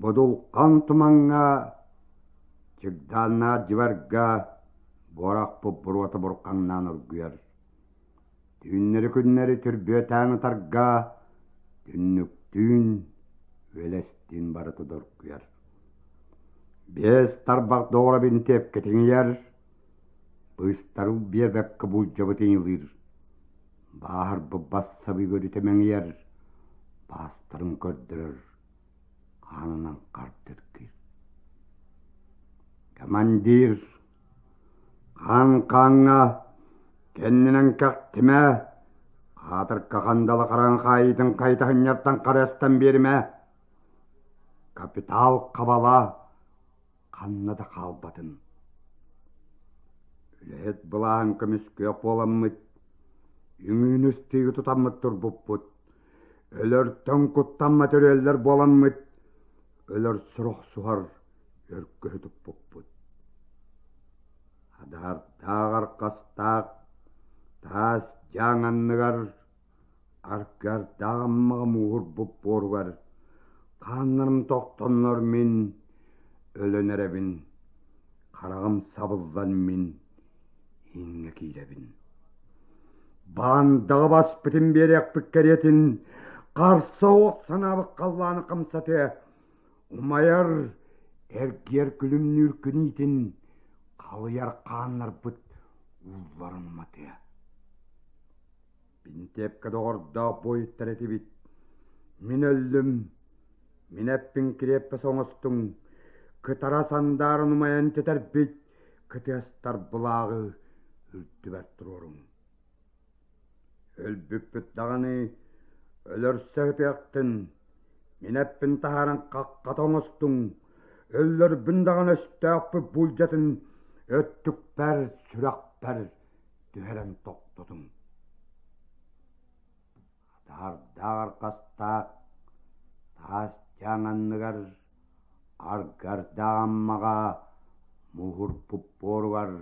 Бодулқан тумаңа, чигдана жибарга, борaq бұруаты бұрқаңнан үргүйер. Түннері күннері түрбетәңі тарға, түнніктін, өлестін бары тұдыргүйер. Бес тарбақ doğra bin tepketin yer, bыстарыл бербәпкі бұл жабытын ылыр. Бағыр бұббаса бір көрітемен ер, бастырын көрдірір, қанынан қарт өткір. Командир, қан-қанға, кеннінің кәқтіме, қатыр қағандалы қаран қайдың қайтағын ярттан қарастан беріме, капитал қабала, қанна да қалбатын. Үлет бұлағын көміске боламыд, үңін үстегі тұтамыд тұр бұппыд. Өлір түн құттамы түрелдер боламыд, өлір сұрақ суғар өркөтіп бұппыд. Адар тағар қастақ, тас жаңанныгар, аркар дағаммаға мұғыр бұп борғар. Қанырым тоқтонлар мен, өлөнеребін, қарағым сабылдан мен, еңе кейлебін. Бағандағы бас бітін берек бүккеретін, қарсы оқсан абық қалланы қымсаты, ұмайар әргер күлім нүркінейтін, қалыяр қанлар бұт ұлларын маты. Бінтепкі доғырда бойыттар еті бит. Мен өлдім, мен әппін кереппі соңыстың, кытара сандарын ұмайын тетер бит, кытыстар бұлағы үлді бәттір орын. Өлбіп бүт дағаны өлірсі өтіяқтын, мен әппін тағарын қаққа тоңыстың, өлір бұндағын өсті ақпы бұл жатын, өттік бәр, сүрақ бәр, дүхерін тоқтыдың. Дағар қастақ, тас жаңанныгар, аргар дағаммаға, мұғыр бұп борғар,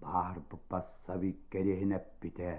бағыр бұппаса беккерехін әппіте.